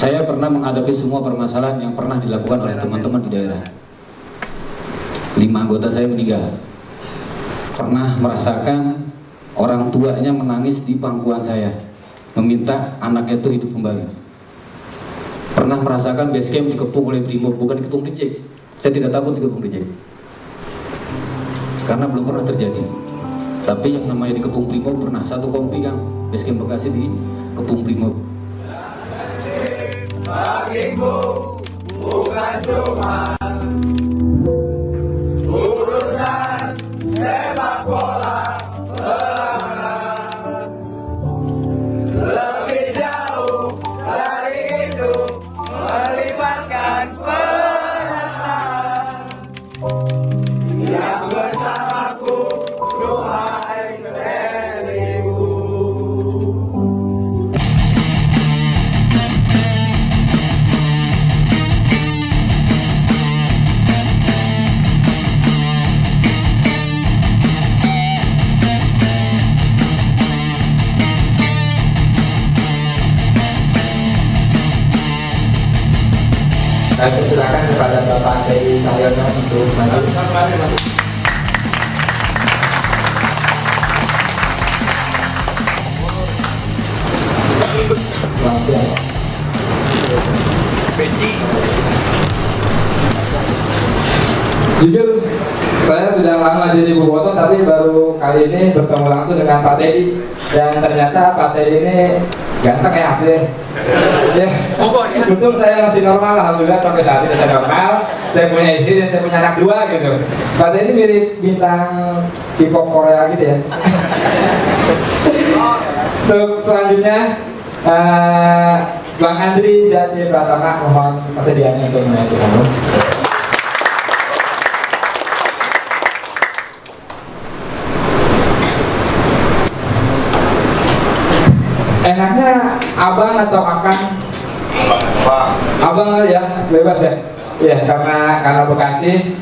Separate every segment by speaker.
Speaker 1: Saya pernah menghadapi semua permasalahan yang pernah dilakukan oleh teman-teman di daerah. 5 anggota saya meninggal. Pernah merasakan orang tuanya menangis di pangkuan saya, meminta anaknya itu hidup kembali. Pernah merasakan base camp dikepung oleh Brimob, bukan dikepung Ricek. Saya tidak takut dikepung Ricek, karena belum pernah terjadi. Tapi yang namanya dikepung Brimob pernah. Satu kompi Kang, base camp Bekasi dikepung Brimob. Bagiku bukan cuma urusan sepak bola, lebih jauh dari itu, melibatkan perasaan yang bersamaku, duhai diriku.
Speaker 2: Kami persilakan kepada Bapak Teddy Cahyono untuk maju. Langsung. Jujur, saya sudah lama jadi bobotoh, tapi baru kali ini bertemu langsung dengan Pak Teddy. Dan ternyata Pak Teddy ini ganteng ya asli. Ya, betul, saya masih normal, alhamdulillah sampai saat ini saya normal. Saya punya istri dan saya punya anak 2 gitu. Pak Teddy mirip bintang K-pop Korea gitu ya. Untuk selanjutnya Bang Andri Zati Pratama, mohon kesediaannya untuk menaiki panggung. Enaknya abang atau akang? Abang ya, bebas ya. Iya, karena Bekasi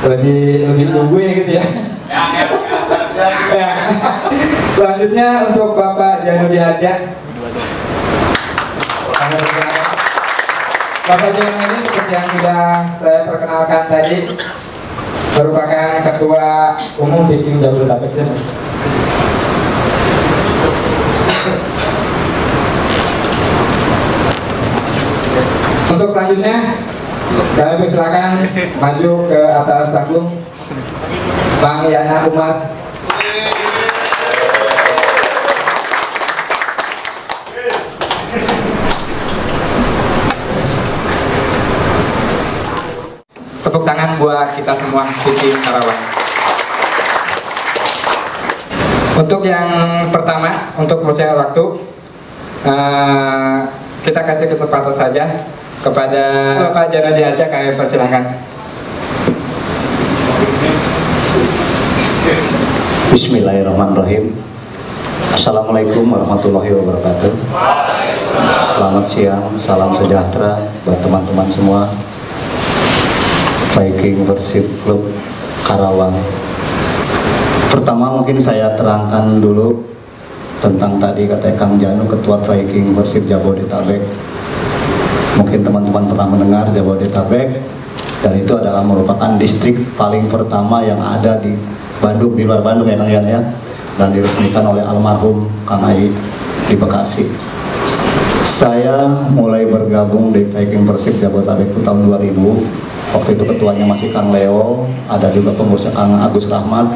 Speaker 2: lebih gue gitu ya. Ya. Selanjutnya untuk Bapak Janudi Harja. Bapak Janudi ini seperti yang sudah saya perkenalkan tadi, merupakan Ketua Umum Viking Jabodetabek. Untuk selanjutnya, kami persilakan maju ke atas panggung Bang Yana Umar. Tepuk tangan buat kita semua Viking Karawang. Untuk yang pertama, untuk persiapan waktu, kita kasih kesempatan saja kepada Bapak Janudi Harja, kami persilahkan.
Speaker 3: Bismillahirrahmanirrahim. Assalamualaikum warahmatullahi wabarakatuh. Selamat siang, salam sejahtera buat teman-teman semua Viking Persib Klub Karawang. Pertama mungkin saya terangkan dulu tentang tadi kata Kang Janu, Ketua Viking Persib Jabodetabek. Mungkin teman-teman pernah mendengar Jabodetabek, dan itu adalah merupakan distrik paling pertama yang ada di Bandung, di luar Bandung ya Kang Yan ya, dan diresmikan oleh almarhum Kang Ai di Bekasi. Saya mulai bergabung di Viking Persib Jabodetabek itu tahun 2000. Waktu itu ketuanya masih Kang Leo, ada juga pengurusnya Kang Agus Rahmat,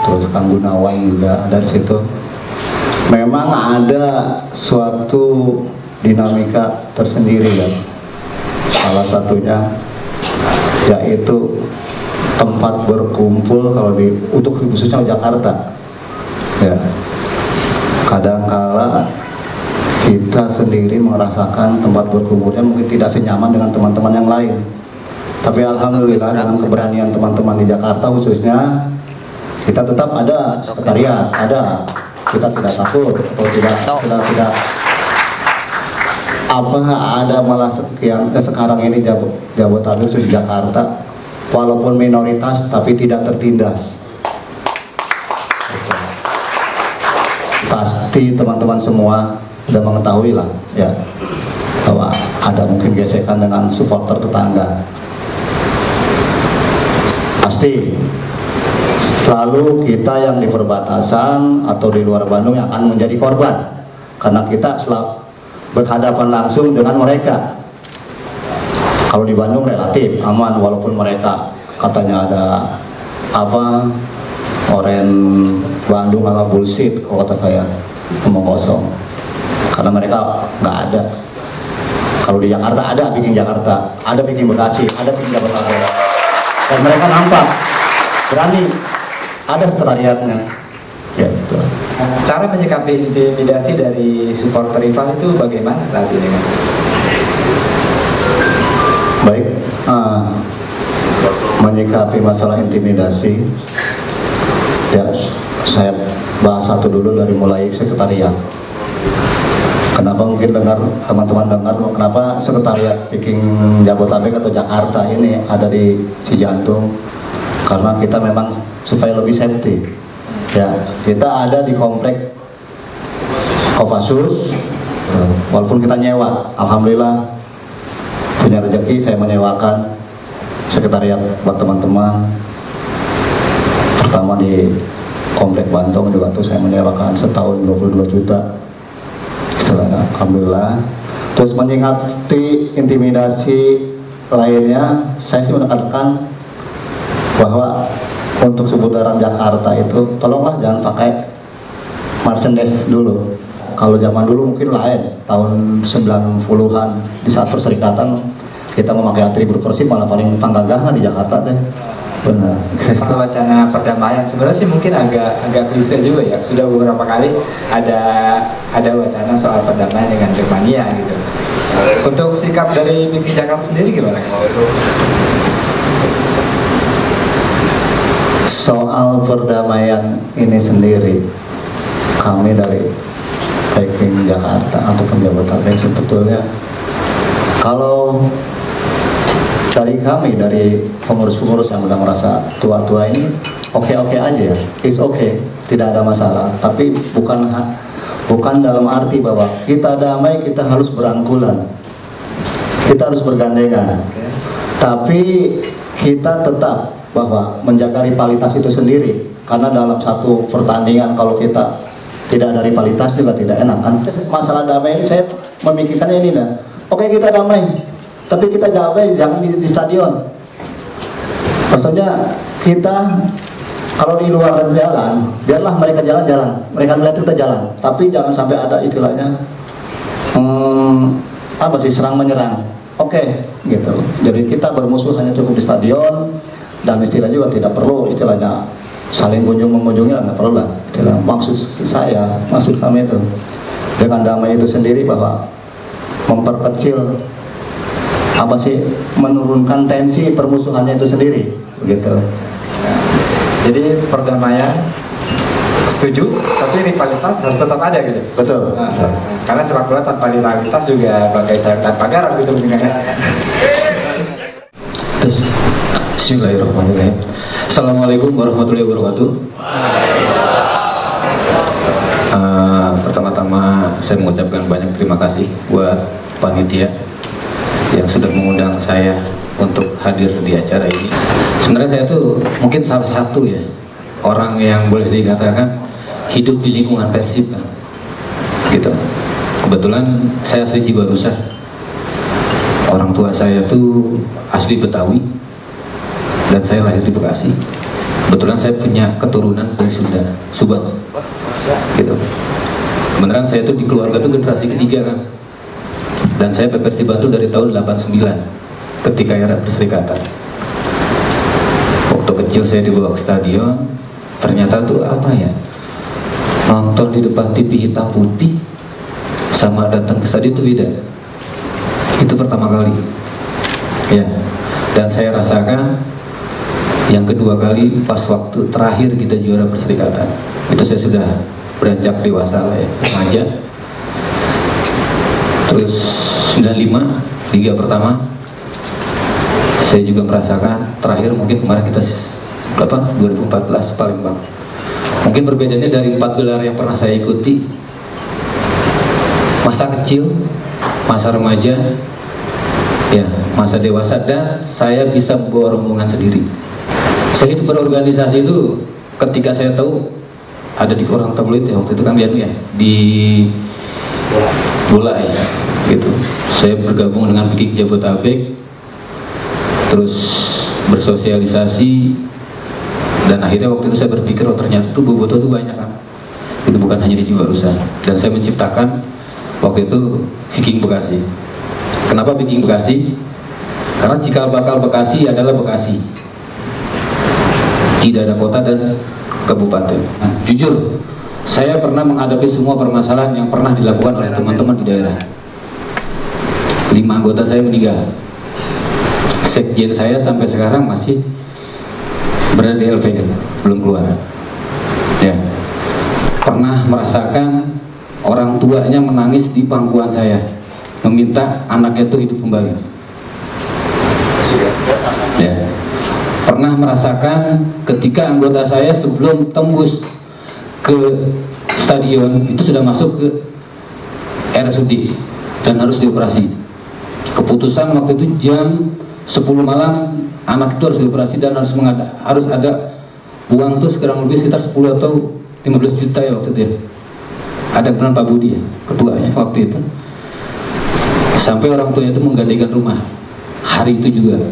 Speaker 3: terus Kang Gunawan juga ada di situ. Memang ada suatu dinamika tersendiri ya. Salah satunya yaitu tempat berkumpul kalau untuk khususnya Jakarta. Ya. Kadangkala kita sendiri merasakan tempat berkumpulnya mungkin tidak senyaman dengan teman-teman yang lain. Tapi alhamdulillah dengan keberanian teman-teman di Jakarta khususnya, kita tetap ada sekretariat, ada. Kita tidak takut atau tidak ada malah yang sekarang ini Jabodetabek di Jakarta walaupun minoritas tapi tidak tertindas. Pasti teman-teman semua sudah mengetahui lah ya bahwa ada mungkin gesekan dengan supporter tetangga. Pasti selalu kita yang di perbatasan atau di luar Bandung yang akan menjadi korban karena kita selalu berhadapan langsung dengan mereka. Kalau di Bandung relatif aman walaupun mereka katanya ada apa oren Bandung apa bullshit kalau kata saya, ngomong kosong karena mereka nggak ada. Kalau di Jakarta ada bikin Jakarta, ada bikin Bekasi, ada bikin Jakarta, dan mereka nampak berani, ada sekretariatnya ya itu.
Speaker 2: Cara menyikapi intimidasi dari supporter rival itu bagaimana saat ini kan?
Speaker 3: Baik, menyikapi masalah intimidasi ya saya bahas satu dulu dari mulai sekretariat. Kenapa mungkin teman-teman dengar kenapa sekretariat Viking Jabodetabek atau Jakarta ini ada di Cijantung? Karena kita memang supaya lebih safety ya, kita ada di komplek Kopassus walaupun kita nyewa. Alhamdulillah punya rezeki saya menyewakan sekretariat buat teman-teman. Pertama di komplek Bantong di Batu saya menyewakan setahun 22 juta. Alhamdulillah. Terus menyikapi intimidasi lainnya, saya sih menekankan bahwa untuk seputaran Jakarta itu tolonglah jangan pakai merchandise dulu. Kalau zaman dulu mungkin lain, tahun 90-an di saat perserikatan kita memakai atribut Persib malah paling panggagahan di Jakarta deh. Benar.
Speaker 2: Kalau wacana perdamaian sebenarnya sih mungkin agak klise juga ya. Sudah beberapa kali ada wacana soal perdamaian dengan Jackmania gitu. Untuk sikap dari Viking Jakarta sendiri gimana?
Speaker 3: Soal perdamaian ini sendiri, kami dari Viking Jakarta atau Jabodetabek sebetulnya kalau dari kami, dari pengurus-pengurus yang udah merasa tua-tua ini oke-oke aja ya, it's okay, tidak ada masalah. Tapi bukan dalam arti bahwa kita damai kita harus berangkulan, kita harus bergandengan. Tapi kita tetap bahwa menjaga rivalitas itu sendiri, karena dalam satu pertandingan kalau kita tidak ada rivalitas juga tidak enak kan. Masalah damai ini saya memikirkan ini dah. Oke, kita damai, tapi kita damai jangan di stadion. Maksudnya kita kalau di luar jalan, biarlah mereka jalan-jalan, mereka melihat kita jalan, tapi jangan sampai ada istilahnya apa sih, serang menyerang. Oke, gitu. Jadi kita bermusuh hanya cukup di stadion, dan istilah juga tidak perlu istilahnya saling kunjung mengunjungi, nggak perlu lah. Maksud saya, maksud kami itu dengan damai itu sendiri bahwa memperkecil apa sih, menurunkan tensi permusuhannya itu sendiri, begitu.
Speaker 2: Jadi perdamaian setuju, tapi rivalitas harus tetap ada gitu.
Speaker 3: Betul.
Speaker 2: Karena sepak bola tanpa rivalitas juga bagai sayap tanpa garam gitu mungkin.
Speaker 1: Terus, bismillahirrahmanirrahim. Assalamualaikum warahmatullahi wabarakatuh. Pertama-tama saya mengucapkan banyak terima kasih buat panitia yang sudah mengundang saya untuk hadir di acara ini. Sebenarnya saya tuh mungkin salah satu ya orang yang boleh dikatakan hidup di lingkungan Persib kan, gitu. Kebetulan saya asli Cibarusah. Orang tua saya tuh asli Betawi dan saya lahir di Bekasi. Kebetulan saya punya keturunan dari Sunda, Subang, gitu. Beneran saya tuh di keluarga tuh generasi ketiga kan. Dan saya Persib Batu dari tahun 89 ketika era perserikatan. Waktu kecil saya dibawa ke stadion, ternyata tuh apa ya, nonton di depan TV hitam putih sama datang ke stadion itu beda. Itu pertama kali ya. Dan saya rasakan yang kedua kali pas waktu terakhir kita juara perserikatan. Itu saya sudah beranjak dewasa lah ya, remaja. Terus 95 liga pertama saya juga merasakan. Terakhir mungkin kemarin kita berapa, 2014 Palembang. Mungkin perbedaannya dari 4 gelar yang pernah saya ikuti, masa kecil, masa remaja, ya masa dewasa, dan saya bisa membawa rombongan sendiri. Saya hidup berorganisasi itu ketika saya tahu ada di koran tabloid ya, waktu itu kan ya di bola ya gitu. Saya bergabung dengan Viking Jabodetabek, terus bersosialisasi, dan akhirnya waktu itu saya berpikir, oh ternyata tuh bobotoh tuh banyak kan, itu bukan hanya di Jiwarusa. Dan saya menciptakan waktu itu Viking Bekasi. Kenapa Viking Bekasi? Karena cikal bakal Bekasi adalah Bekasi, tidak ada kota dan kabupaten. Nah, jujur, saya pernah menghadapi semua permasalahan yang pernah dilakukan oleh teman-teman di daerah. 5 anggota saya meninggal. Sekjen saya sampai sekarang masih berada di LPG, belum keluar. Ya, pernah merasakan orang tuanya menangis di pangkuan saya, meminta anaknya itu hidup kembali. Ya, pernah merasakan ketika anggota saya sebelum tembus ke stadion itu sudah masuk ke RSUD dan harus dioperasi. Keputusan waktu itu jam 10 malam anak itu harus dioperasi dan harus ada uang tuh sekarang lebih sekitar 10 atau 15 juta ya waktu itu ya. Ada peran Pak Budi ya, ketuanya waktu itu. Sampai orang tuanya itu menggadaikan rumah hari itu juga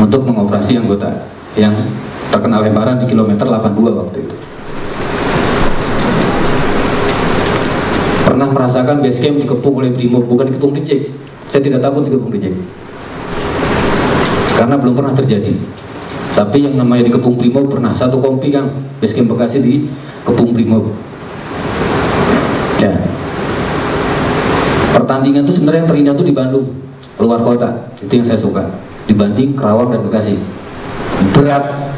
Speaker 1: untuk mengoperasi anggota yang terkena lemparan di kilometer 82 waktu itu. Pernah merasakan base camp dikepung oleh Brimob, bukan dikepung Dijek. Saya tidak takut dikepung Dijek, karena belum pernah terjadi. Tapi yang namanya dikepung Brimob pernah. Satu kompi Kang, base camp Bekasi dikepung Brimob. Ya. Pertandingan itu sebenarnya yang terindah tuh di Bandung, luar kota. Itu yang saya suka. Dibanding Kerawang dan Bekasi. Berat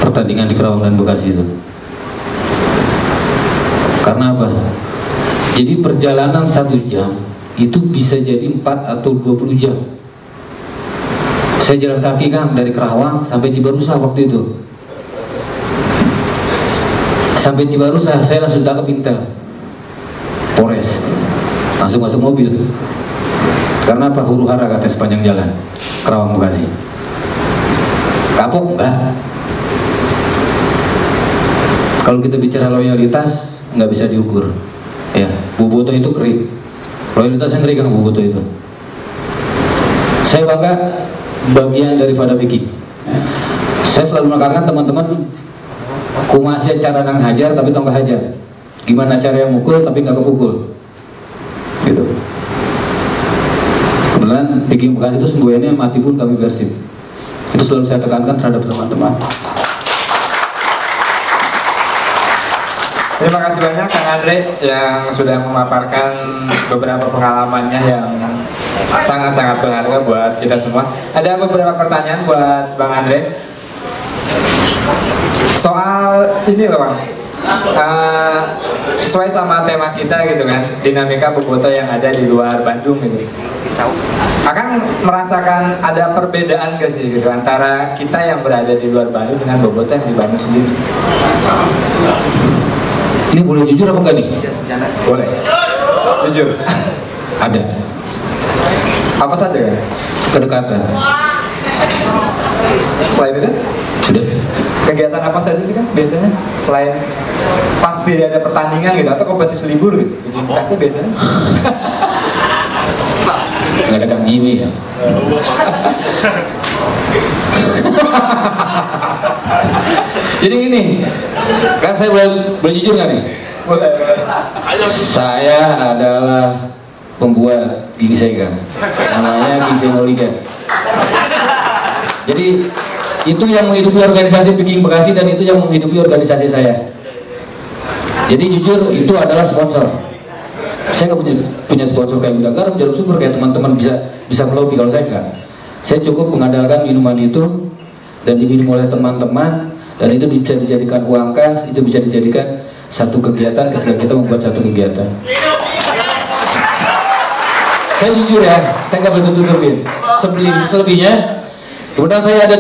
Speaker 1: pertandingan di Kerawang dan Bekasi itu. Karena apa? Jadi perjalanan 1 jam itu bisa jadi 4 atau 20 jam. Saya jalan kaki Kang dari Kerawang sampai Jiwarusa waktu itu. Sampai Jiwarusa saya langsung tangkap Intel Polres, langsung masuk mobil. Karena apa? Huru hara kata sepanjang jalan Kerawang Bekasi. Kapok enggak? Kalau kita bicara loyalitas nggak bisa diukur. Ya, bobotoh itu kering. Loyalitasnya ngeri Kang bobotoh itu. Saya bangga bagian daripada Viking. Saya selalu menekankan teman-teman, kumasnya cara nang hajar tapi tong hajar. Gimana cara yang mukul tapi nggak kepukul. Gitu. Kebetulan Viking Bekasi itu semboyannya mati pun kami Persib. Itu selalu saya tekankan terhadap teman-teman.
Speaker 2: Terima kasih banyak Kang Andre yang sudah memaparkan beberapa pengalamannya yang sangat-sangat berharga buat kita semua. Ada beberapa pertanyaan buat Bang Andre soal ini loh Bang. Sesuai sama tema kita gitu kan, dinamika bobotoh yang ada di luar Bandung gitu. Akan merasakan ada perbedaan gak sih gitu antara kita yang berada di luar Bandung dengan bobotoh yang di Bandung sendiri?
Speaker 1: Ini boleh jujur apa enggak nih?
Speaker 2: Boleh. Jujur.
Speaker 1: Ada.
Speaker 2: Apa saja kan?
Speaker 1: Kedekatan.
Speaker 2: Selain itu?
Speaker 1: Sudah.
Speaker 2: Kegiatan apa saja sih kan biasanya? Selain pasti ada pertandingan gitu atau kompetisi libur gitu? Kasih biasanya?
Speaker 1: Nggak ada Kang Jimmy ya. Jadi ini, kan saya boleh jujur nggak nih?
Speaker 2: Boleh.
Speaker 1: Saya adalah pembuat ginseng, namanya ginseng Oliga. Jadi itu yang menghidupi organisasi Viking Bekasi dan itu yang menghidupi organisasi saya. Jadi jujur itu adalah sponsor. Saya nggak punya sponsor kayak Gudang Garam, Jarum Subur kayak teman-teman bisa melobi. Kalau saya nggak, saya cukup mengandalkan minuman itu dan diminum oleh teman-teman, dan itu bisa dijadikan uang kas, itu bisa dijadikan satu kegiatan ketika kita membuat satu kegiatan. Saya jujur ya, saya nggak betul-betulin. Selebihnya, kemudian saya ada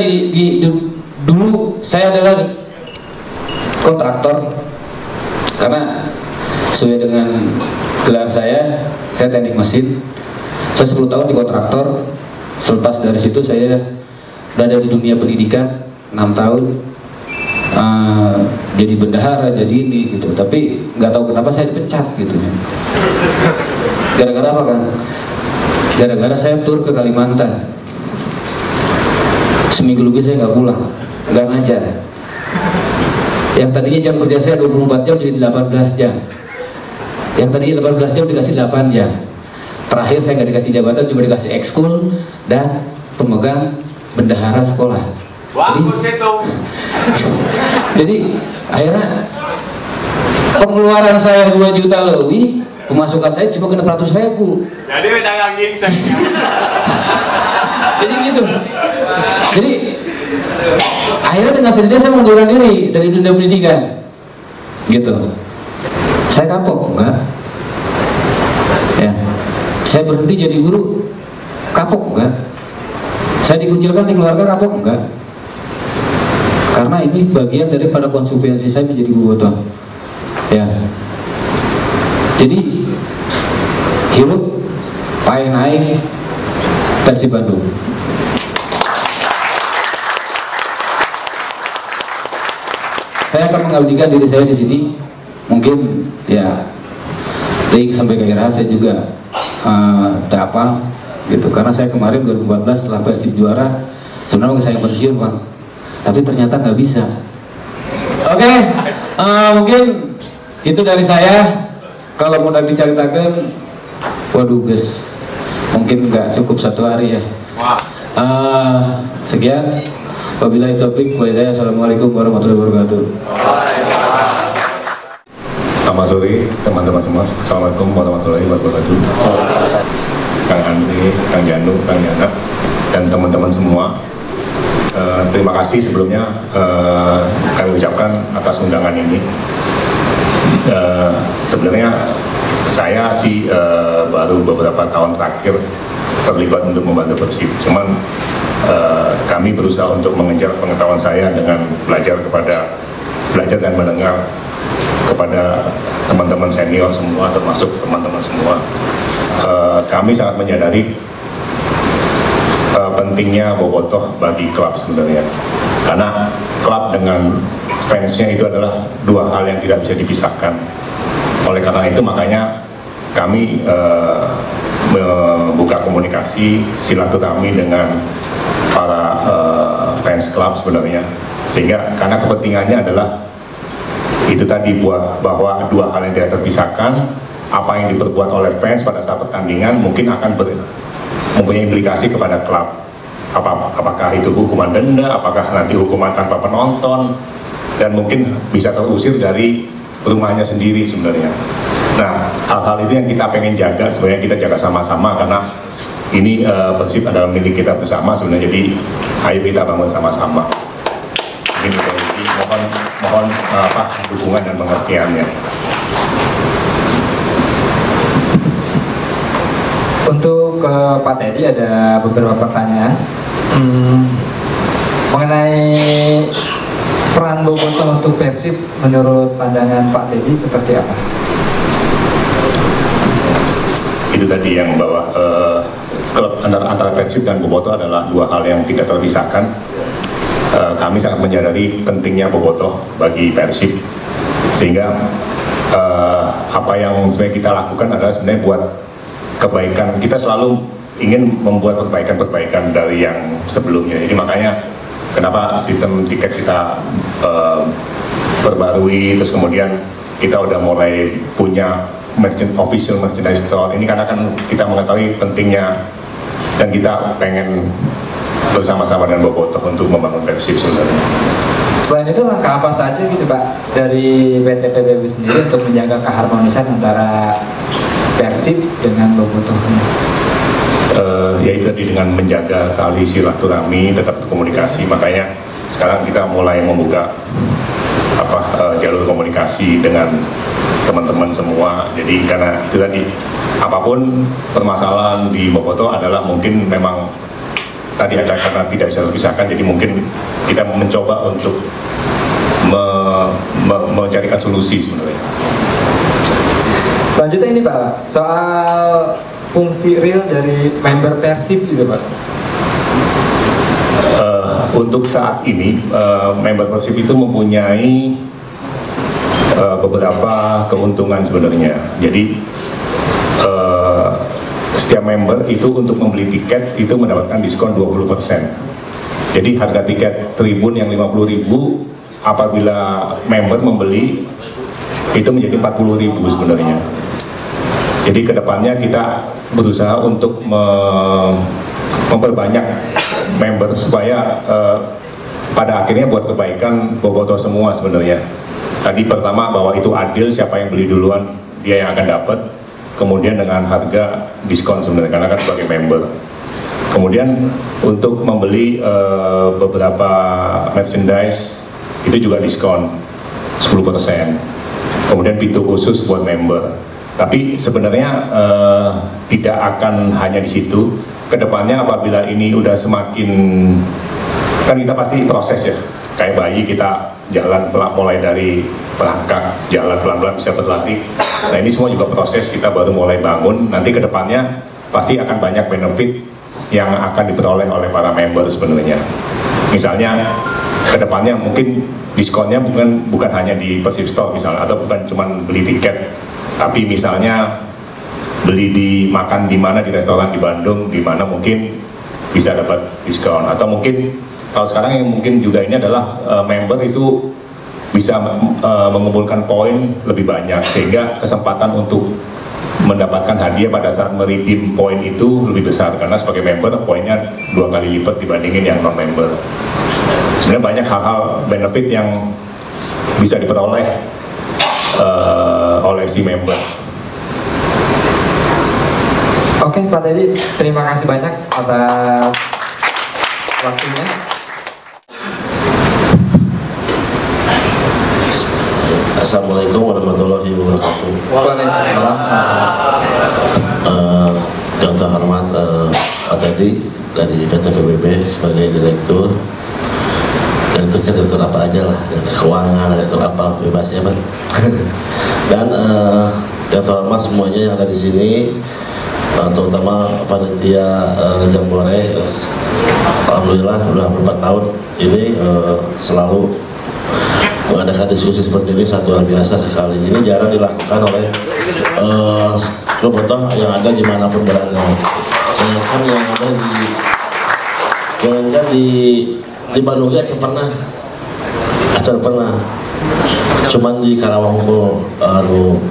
Speaker 1: dulu saya adalah kontraktor, karena sesuai dengan gelar saya teknik mesin. Saya 10 tahun di kontraktor. Selepas dari situ saya berada di dunia pendidikan 6 tahun, jadi bendahara, jadi ini gitu. Tapi nggak tahu kenapa saya dipecat gitu. Gara-gara apa kan? Gara-gara saya tur ke Kalimantan. Seminggu lebih saya nggak pulang, nggak ngajar. Yang tadinya jam kerja saya 24 jam jadi 18 jam. Yang tadinya 18 jam dikasih 8 jam. Terakhir saya nggak dikasih jabatan, cuma dikasih ekskul dan pemegang bendahara sekolah. Jadi akhirnya pengeluaran saya 2 juta lebih, pemasukan saya cuma 600.000.
Speaker 4: Jadi dagang gingseng.
Speaker 1: Jadi gitu. Jadi akhirnya dengan sendirinya saya mengundurkan diri dari dunia pendidikan. Gitu. Saya kapok enggak? Ya. Saya berhenti jadi guru, kapok enggak? Saya dikucilkan di keluarga, kapok enggak? Karena ini bagian daripada konsekuensi saya menjadi bobotoh. Ya. Jadi hirup pae naik Persib Bandung. Saya akan mengabdikan diri saya di sini. Mungkin ya dari sampai ke akhir saya juga tak hafal gitu. Karena saya kemarin 2014 setelah Persib juara, sebenarnya saya pensiun Bang, tapi ternyata nggak bisa. Oke, mungkin itu dari saya. Kalau mau diceritakan, waduh guys, mungkin nggak cukup 1 hari ya. Sekian. Wabillahi taufiq wal hidayah. Assalamualaikum warahmatullahi wabarakatuh.
Speaker 5: Selamat sore teman-teman semua. Assalamualaikum warahmatullahi wabarakatuh. Kang Andri, Kang Janu, Kang Yana, dan teman-teman semua. Terima kasih sebelumnya kami ucapkan atas undangan ini. Sebenarnya saya sih baru beberapa tahun terakhir terlibat untuk membantu Persib. Cuman kami berusaha untuk mengejar pengetahuan saya dengan belajar dan mendengar kepada teman-teman senior semua, termasuk teman-teman semua. Kami sangat menyadari pentingnya bobotoh bagi klub sebenarnya, karena klub dengan fansnya itu adalah 2 hal yang tidak bisa dipisahkan. Oleh karena itu makanya kami membuka komunikasi silaturahmi dengan para fans klub sebenarnya, sehingga karena kepentingannya adalah itu tadi bahwa 2 hal yang tidak terpisahkan. Apa yang diperbuat oleh fans pada saat pertandingan mungkin akan mempunyai implikasi kepada klub. Apakah itu hukuman denda, apakah nanti hukuman tanpa penonton, dan mungkin bisa terusir dari rumahnya sendiri sebenarnya. Nah, hal-hal itu yang kita pengen jaga, sebenarnya kita jaga sama-sama, karena ini Persib adalah milik kita bersama sebenarnya. Jadi ayo kita bangun sama-sama. Ini mohon dukungan dan pengertiannya.
Speaker 2: Untuk Pak Teddy ada beberapa pertanyaan mengenai peran bobotoh untuk Persib. Menurut pandangan Pak Teddy seperti apa?
Speaker 5: Itu tadi yang bahwa klub antara Persib dan bobotoh adalah 2 hal yang tidak terpisahkan. Kami sangat menyadari pentingnya bobotoh bagi Persib, sehingga apa yang sebenarnya kita lakukan adalah sebenarnya buat kebaikan. Kita selalu ingin membuat perbaikan-perbaikan dari yang sebelumnya. Jadi makanya kenapa sistem tiket kita perbarui, terus kemudian kita udah mulai punya official merchandise store ini, karena kan kita mengetahui pentingnya dan kita pengen bersama-sama dengan bobotoh untuk membangun Persib sebenarnya.
Speaker 2: Selain itu langkah apa saja gitu Pak dari PT PBB sendiri untuk menjaga keharmonisan antara Persib dengan bobotohnya?
Speaker 5: Yaitu tadi dengan menjaga tali silaturahmi, tetap komunikasi. Makanya sekarang kita mulai membuka jalur komunikasi dengan teman-teman semua. Jadi karena itu tadi, apapun permasalahan di bobotoh adalah mungkin memang tadi ada karena tidak bisa terpisahkan. Jadi mungkin kita mencoba untuk mencarikan solusi sebenarnya.
Speaker 2: Selanjutnya ini Pak, soal fungsi real dari member Persib gitu Pak.
Speaker 5: Untuk saat ini member Persib itu mempunyai beberapa keuntungan sebenarnya. Jadi setiap member itu untuk membeli tiket itu mendapatkan diskon 20%. Jadi harga tiket tribun yang 50.000 apabila member membeli itu menjadi 40.000 sebenarnya. Jadi kedepannya kita berusaha untuk memperbanyak member supaya pada akhirnya buat kebaikan Bobotoh semua sebenarnya. Tadi pertama bahwa itu adil, siapa yang beli duluan dia yang akan dapat. Kemudian dengan harga diskon sebenarnya karena kan sebagai member. Kemudian untuk membeli beberapa merchandise itu juga diskon 10%. Kemudian pintu khusus buat member. Tapi sebenarnya tidak akan hanya di situ. Kedepannya apabila ini udah semakin, kan kita pasti proses ya. Kayak bayi kita jalan mulai dari perangkak, jalan pelan-pelan bisa berlari. Nah ini semua juga proses, kita baru mulai bangun. Nanti kedepannya pasti akan banyak benefit yang akan diperoleh oleh para member sebenarnya. Misalnya kedepannya mungkin diskonnya bukan hanya di Persib Store misalnya, atau bukan cuma beli tiket, tapi misalnya beli makan di mana, di restoran di Bandung, di mana mungkin bisa dapat diskon. Atau mungkin kalau sekarang yang mungkin juga ini adalah member itu bisa mengumpulkan poin lebih banyak, sehingga kesempatan untuk mendapatkan hadiah pada saat meredeem poin itu lebih besar, karena sebagai member poinnya 2 kali lipat dibandingin yang non member. Sebenarnya banyak hal-hal benefit yang bisa diperoleh oleh si member.
Speaker 2: Oke Pak Teddy, terima kasih banyak atas waktunya.
Speaker 4: Assalamualaikum warahmatullahi wabarakatuh.
Speaker 2: Waalaikumsalam.
Speaker 4: Yang terhormat Pak Teddy dari PT PBB sebagai direktur. Direktur apa aja lah, direktur keuangan, direktur apa bebasnya Pak. Dan yang terhormat semuanya yang ada di sini, terutama panitia Jambore. Alhamdulillah udah 4 tahun ini selalu mengadakan diskusi seperti ini, sangat luar biasa sekali. Ini jarang dilakukan oleh Bobotoh yang ada dimanapun berada. Jangankan yang ada di Bandung aja pernah, cuman di Karawang pun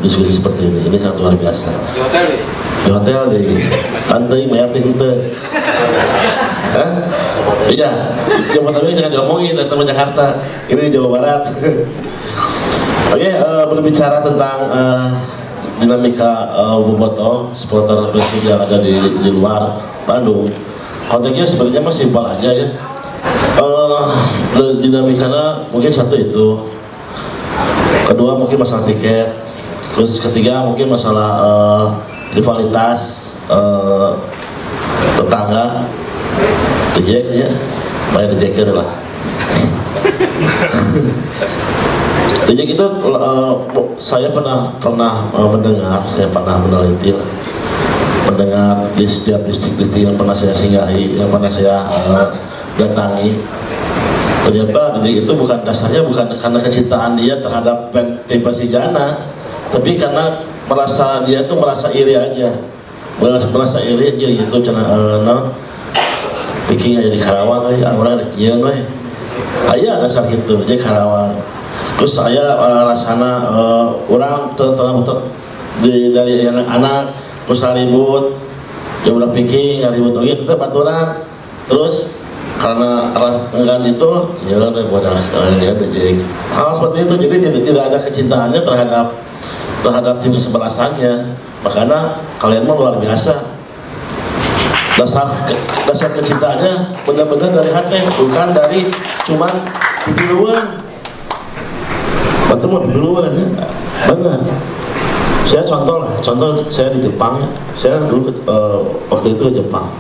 Speaker 4: diskusi seperti ini sangat luar biasa. Di hotel di Tantei Mayar Tinte. Iya, Jawa Tengah jangan diomongin, teman Jakarta, ini Jawa Barat. Oke, berbicara tentang dinamika Bobotoh, supporter Persib yang ada di luar Bandung. Konteksnya sebenarnya masih simpel aja ya. Dinamikanya mungkin satu itu, kedua mungkin masalah tiket, terus ketiga mungkin masalah rivalitas tetangga. Dejek ya, bayar dejeker lah. Dejek itu saya pernah mendengar, saya pernah meneliti lah, mendengar di setiap distrik-distrik yang pernah saya singgahi, yang pernah saya datangi. Ternyata dejek itu dasarnya bukan karena kecintaan dia terhadap tim Persijana, tapi karena dia tuh merasa iri aja, merasa iri aja gitu, bikin aja di Karawang aja, orang rekian weh. Aya dasar gitu aja Karawang. Terus saya rasana orang dari anak-anak terus ribut, dia udah pikir ribut lagi tetap aturan. Terus karena enggan itu, ya udah bodoh dia jadi hal seperti itu. Jadi tidak ada kecintaannya terhadap tim sebelasannya. Makanya kalian mah luar biasa. Dasar kecintaannya benar-benar dari hati, bukan dari cuman pipiluan. Betul mau pipiluan ya, benar. Saya contoh saya di Jepang ya. Saya dulu waktu itu ke Jepang.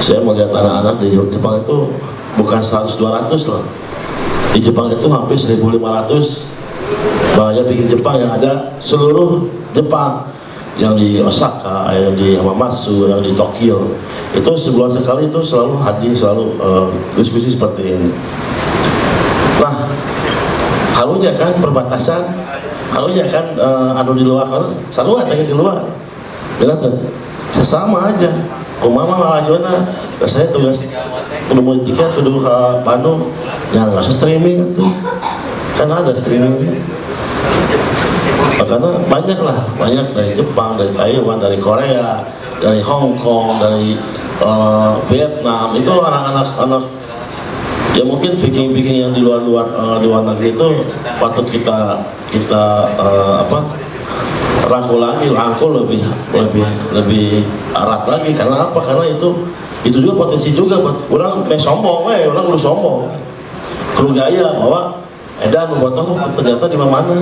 Speaker 4: Saya melihat anak-anak di Jepang itu bukan 100-200 loh. Di Jepang itu hampir 1.500 balaya bikin Jepang yang ada seluruh Jepang, yang di Osaka, yang di Hamamatsu, yang di Tokyo, itu sebulan sekali itu selalu hadir, selalu diskusi seperti ini. Nah, halunya kan perbatasan, halunya kan anu di luar, selalu ada yang di luar, sesama aja. Umama malah jona, saya tugas kudu mau tiket, kudu ke Bandung, ya nggak usah streaming tuh, kan ada streamingnya. Karena banyak dari Jepang, dari Taiwan, dari Korea, dari Hong Kong, dari Vietnam, itu anak-anak ya mungkin Viking yang di luar negeri itu patut kita rangkul lebih erat lagi. Karena apa? Karena itu juga potensi juga buat orang sombong, orang udah sombong, kudu gaya bahwa edan botoh ternyata di mana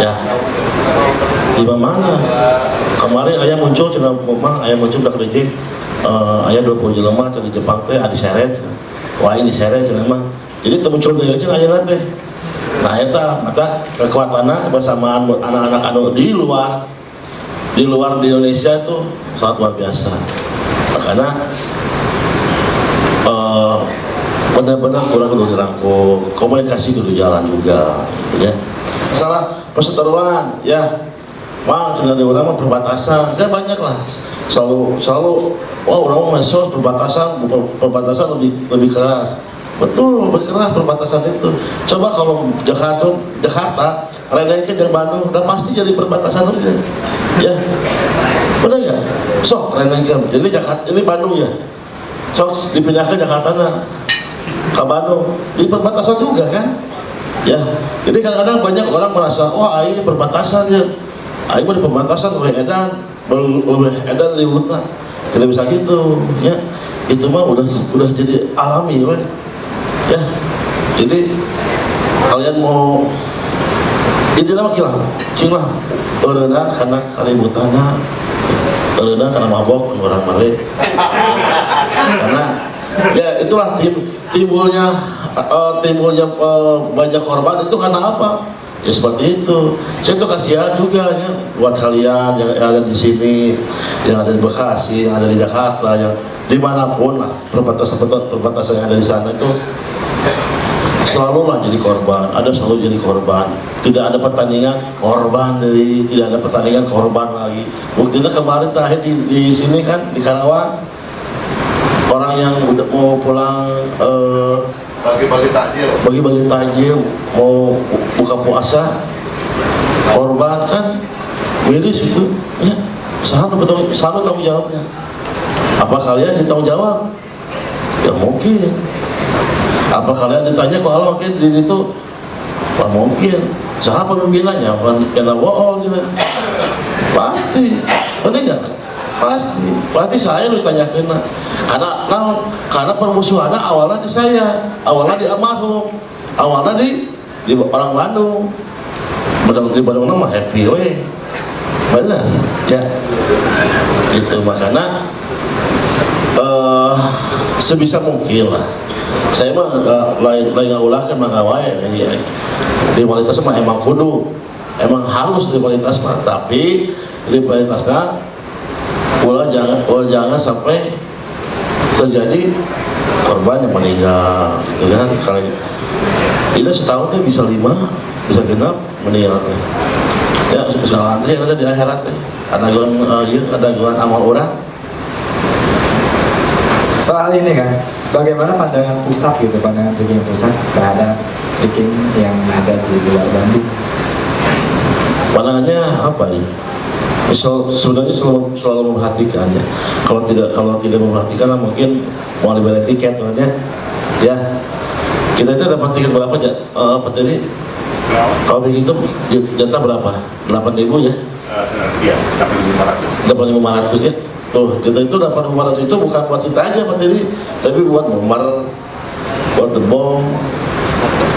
Speaker 4: ya, di mana kemarin ayah muncul cina memang ayah muncul udah kerja ayah 20 jelema di Jepang teh adi seret, wah ini seret cina mah, jadi muncul dari cina ayah nanti. Nah eta mata kekuatannya kebersamaan anak-anak anu di luar di Indonesia itu sangat luar biasa. Karena benar-benar kurang kudu dirangkul, komunikasi kudu jalan juga, gitu ya. Masalah perseteruan, ya, mang cina di orang mah perbatasan, saya banyak lah, selalu, wah orang masuk perbatasan lebih keras. Betul, berkeras perbatasan itu. Coba kalau Jakarta, Renengke dan Bandung, udah pasti jadi perbatasan aja, ya, benar nggak? Sok Renengke, jadi Jakarta, ini Bandung ya, sok dipindahkan Jakarta ke Bandung, di perbatasan juga kan, ya. Jadi kadang-kadang banyak orang merasa, wah ini perbatasan ya, ini di perbatasan, edan di hutan, tidak bisa gitu, ya. Itu mah udah jadi alami, ya. Jadi kalian mau intinya mah kilah eureunana karena kaributanna, eureunana karena mabok orang mare. Karena ya itulah timbulnya banyak korban itu karena apa? Ya seperti itu. Saya tuh kasihan juga ya buat kalian yang ada di sini, yang ada di Bekasi, yang ada di Jakarta, yang dimanapun lah perbatasan yang ada di sana itu selalu lah jadi korban. Selalu jadi korban. Tidak ada pertandingan korban tidak ada pertandingan korban lagi. Buktinya kemarin terakhir di sini kan di Karawang, orang yang udah mau pulang bagi-bagi takjil mau buka puasa, korban kan miris itu ya, selalu tanggung jawabnya. Apa kalian ditanggung jawab? Ya mungkin. Apa kalian ditanya kok Allah mungkin di itu? Wah mungkin. Siapa pemimpinannya? Kena bohong gitu. Pasti, benar nggak? Pasti saya lu tanya kena. Karena permusuhannya awalnya di saya, awalnya di almarhum, awalnya di orang Bandung. Di Bandung mah happy we, benar ya. Itu makanya sebisa mungkin lah. Saya mah lain ngulahkan mangawai ya. Rivalitas mah emang kudu, emang harus rivalitas mah, tapi rivalitasnya jangan sampai terjadi korban yang meninggal gitu kan. Kalau ini setahun tuh bisa 5, bisa genap meninggal ya, segala antri ada di akhirat ada gua amal orang.
Speaker 2: Soal ini kan, bagaimana pandangan pusat gitu, pandangan Viking pusat terhadap Viking yang ada di luar Bandung?
Speaker 4: Pandangannya apa ya? Sebenarnya selalu memperhatikan ya. Kalau tidak memperhatikan mungkin mau dibeli tiket namanya. Ya. Kita itu dapat tiket berapa aja? Tadi kalau begitu jatah berapa? 8.000 ya?
Speaker 5: Iya, 8.500.
Speaker 4: 8.500 ya. Tuh, kita itu 8.500 itu bukan buat kita aja materi, tapi buat nomor, buat debong.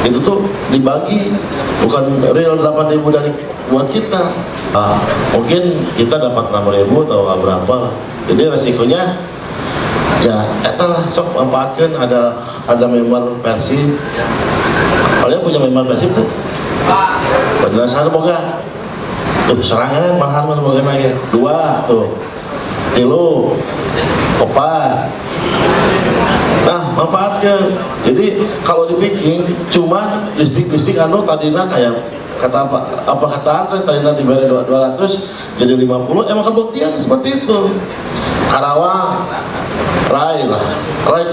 Speaker 4: Itu tuh dibagi, bukan real 8.000 dari buat kita. Mungkin kita dapat 6.000 atau berapa lah. Jadi resikonya ya etalah sok manfaatkan, ada member Persib. Kalian punya member Persib tuh? Penjelasan boga. tuh serangan malahan mana bagian lagi 2 tuh 3 4. Nah manfaatkan. Jadi kalau dipikir cuma listrik anu tadinya kayak kata apa kata Andre tadinya diberi 200 jadi 50, emang kebuktian seperti itu. Karawang Rai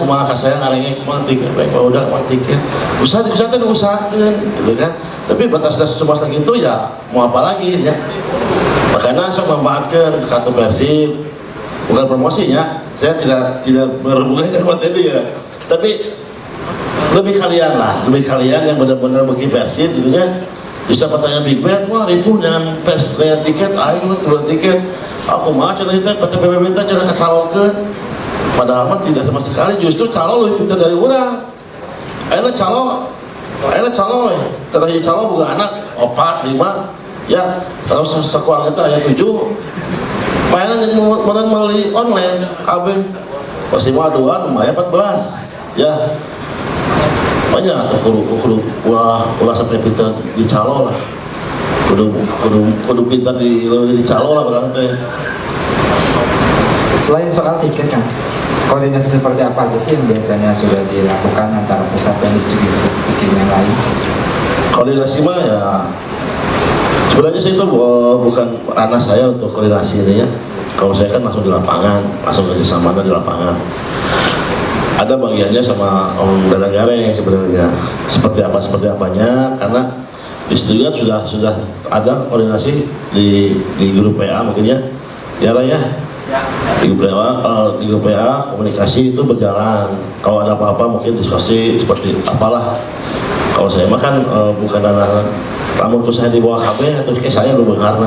Speaker 4: kumaha kasayang arenge kumaha tiket baik udah kumaha tiket usaha diusahakan gitu kan, tapi batasnya cuma segitu ya mau apa lagi ya. Makanya saya memanfaatkan kartu Persib, bukan promosinya, saya tidak berhubungan sama tadi ya, tapi lebih kalian yang benar-benar bagi Persib gitu kan, bisa pertanyaan big bet, wah ribu dengan tiket, ayo turun tiket, aku mah cara itu PTPB cara kacalokeun, padahal mah tidak sama sekali, justru calo lebih pintar dari orang. Akhirnya calo terakhir calo bukan anak 4, 5 ya, kalau sekeluarga itu ayat 7 mainan yang melalui online KB pasti mau aduan lumayan 14 ya, banyak atau kudu ulah sampai pintar di calo lah, kudu pintar di calo lah berarti.
Speaker 2: Selain soal tiket kan, koordinasi seperti apa aja sih yang biasanya sudah dilakukan antara pusat dan distribusi tiket yang lain?
Speaker 4: Koordinasi mah ya sebenarnya sih itu bukan ranah saya untuk koordinasi ini ya. Kalau saya kan langsung di lapangan, langsung kerjasama di lapangan. Ada bagiannya sama Om Dadang Gareng sebenarnya. Seperti apanya, karena di studio sudah ada koordinasi di grup PA mungkin ya. Ya lah ya. Di grup PA komunikasi itu berjalan. Kalau ada apa-apa mungkin diskusi seperti apalah. Kalau saya mah kan bukan anak namun saya di bawah KB atau kayak saya lu karena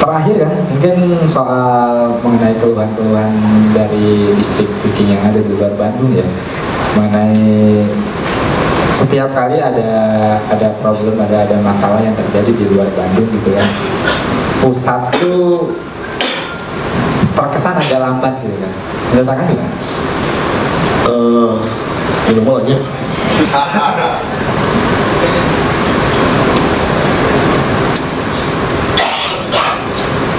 Speaker 2: terakhir kan mungkin soal mengenai keluhan-keluhan dari distrik Viking yang ada di luar Bandung ya, mengenai setiap kali ada problem, ada masalah yang terjadi di luar Bandung gitu kan, pusat tuh terkesan agak lambat gitu kan, menurut Kakak gimana?
Speaker 4: Minum aja.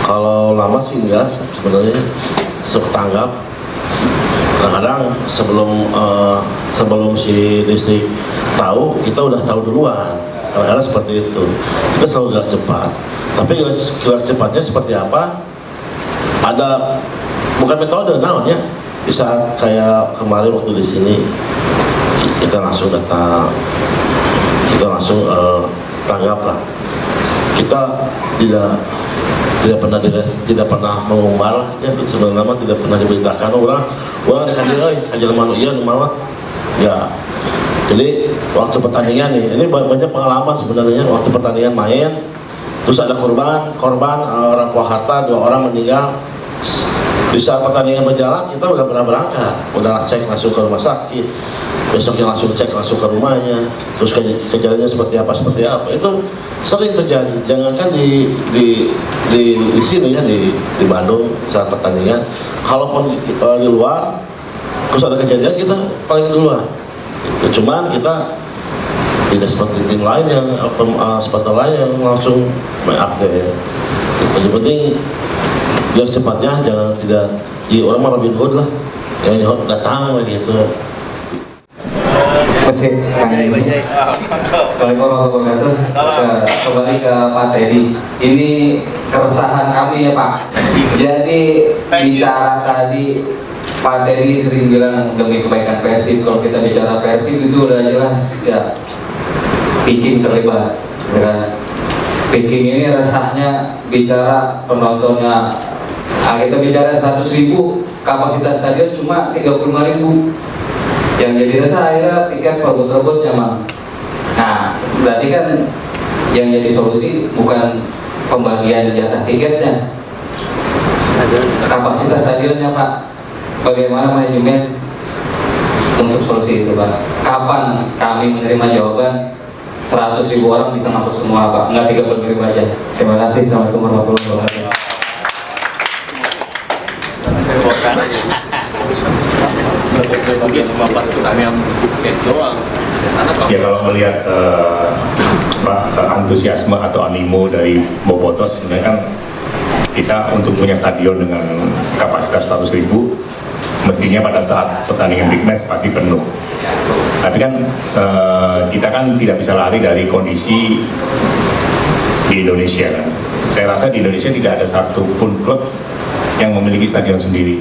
Speaker 4: Kalau lama sih enggak sebenarnya, seketanggap. Kadang-kadang sebelum si distrik tahu, kita udah tahu duluan. Kadang-kadang seperti itu. Kita selalu gerak cepat. Tapi gerak cepatnya seperti apa? Ada bukan metode namanya. Di saat kayak kemarin waktu di sini, kita langsung datang, kita langsung tanggap lah. Kita tidak pernah mengumbar lah ya, sebenarnya tidak pernah diberitakan orang dikaji manu iya mawat ya. Jadi waktu pertandingan nih, ini banyak pengalaman sebenarnya. Waktu pertandingan main terus ada korban orang Purwakarta 2 orang meninggal. Di saat pertandingan berjalan kita udah pernah berangkat, udah cek langsung ke rumah sakit, besoknya langsung cek langsung ke rumahnya, terus kejadiannya seperti apa itu sering terjadi. Jangankan di sini ya, di Bandung saat pertandingan, kalaupun di luar terus ada kejadian kita paling duluan itu. Cuman kita tidak seperti tim lain yang supporter lain yang langsung mengupdate. Yang penting biar cepatnya, jangan tidak di orang mah Robin Hood lah, yang datang gitu.
Speaker 2: Mesin Assalamualaikum warahmatullahi wabarakatuh. Kembali ke Pak Teddy. Ini keresahan kami ya Pak. Jadi bicara tadi Pak Teddy sering bilang demi kebaikan Persib. Kalau kita bicara Persib itu udah jelas ya Viking terlibat. Ya. Viking ini resahnya bicara penontonnya. Nah, kita bicara 100.000, kapasitas stadion cuma 35.000. Yang jadi resah akhirnya tiket rebut-rebutnya Mang. Nah, berarti kan yang jadi solusi bukan pembagian jatah tiketnya, kapasitas stadionnya Pak. Bagaimana manajemen untuk solusi itu Pak? Kapan kami menerima jawaban 100.000 orang bisa masuk semua Pak? Enggak 35.000 aja. Terima kasih. Assalamualaikum warahmatullahi wabarakatuh.
Speaker 5: Ya kalau melihat antusiasme atau animo dari Bobotoh. Sebenarnya kan kita untuk punya stadion dengan kapasitas 100.000 mestinya pada saat pertandingan big match pasti penuh. Tapi kan kita kan tidak bisa lari dari kondisi di Indonesia kan. Saya rasa di Indonesia tidak ada satupun klub yang memiliki stadion sendiri.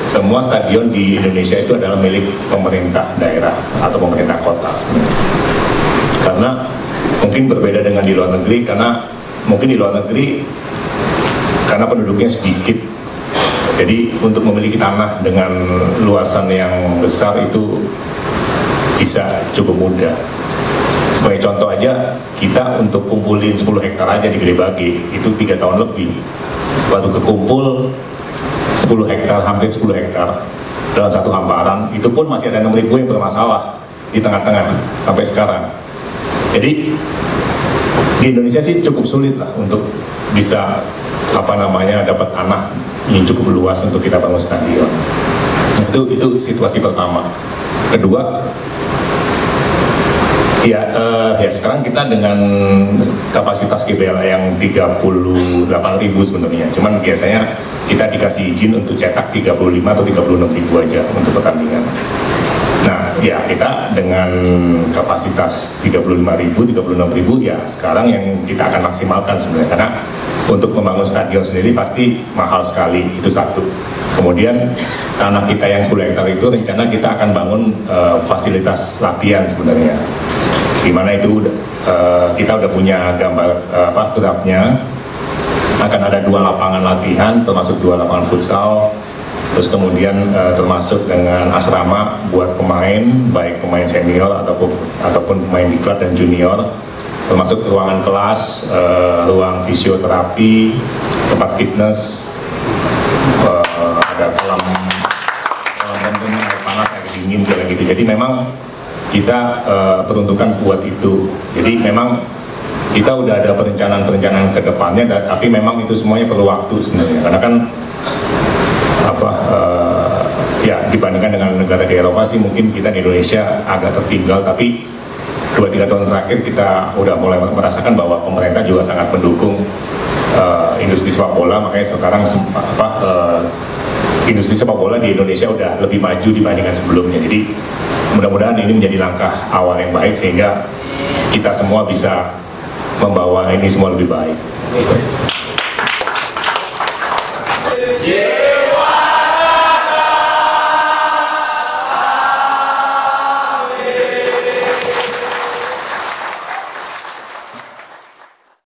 Speaker 5: Semua stadion di Indonesia itu adalah milik pemerintah daerah atau pemerintah kota sebenarnya. Karena mungkin berbeda dengan di luar negeri, karena mungkin di luar negeri karena penduduknya sedikit, jadi untuk memiliki tanah dengan luasan yang besar itu bisa cukup mudah. Sebagai contoh aja, kita untuk kumpulin 10 hektar aja di Gede Bage itu 3 tahun lebih. Baru kekumpul 10 hektar, hampir 10 hektar dalam satu hamparan, itu pun masih ada 6.000 yang bermasalah di tengah-tengah sampai sekarang. Jadi di Indonesia sih cukup sulit lah untuk bisa dapat tanah yang cukup luas untuk kita bangun stadion. Itu situasi pertama. Kedua, ya sekarang kita dengan kapasitas GBLA yang 38.000 sebenarnya, cuman biasanya kita dikasih izin untuk cetak 35 atau 36.000 aja untuk pertandingan. Nah ya kita dengan kapasitas 35.000, 36.000 ya sekarang yang kita akan maksimalkan sebenarnya, karena untuk membangun stadion sendiri pasti mahal sekali, itu satu. Kemudian tanah kita yang 10 hektar itu rencana kita akan bangun fasilitas latihan sebenarnya, dimana itu kita udah punya gambar draftnya. Akan ada 2 lapangan latihan, termasuk 2 lapangan futsal, terus kemudian termasuk dengan asrama buat pemain, baik pemain senior ataupun pemain diklat dan junior, termasuk ruangan kelas, ruang fisioterapi, tempat fitness, ada kolam renang, air panas, air dingin, kayak gitu. Jadi memang kita peruntukan buat itu. Jadi memang kita udah ada perencanaan ke depannya, tapi memang itu semuanya perlu waktu sebenarnya, karena kan ya dibandingkan dengan negara di Eropa sih mungkin kita di Indonesia agak tertinggal, tapi 2-3 tahun terakhir kita udah mulai merasakan bahwa pemerintah juga sangat mendukung industri sepak bola, makanya sekarang industri sepak bola di Indonesia udah lebih maju dibandingkan sebelumnya. Jadi mudah-mudahan ini menjadi langkah awal yang baik sehingga kita semua bisa membawa ini semua lebih baik.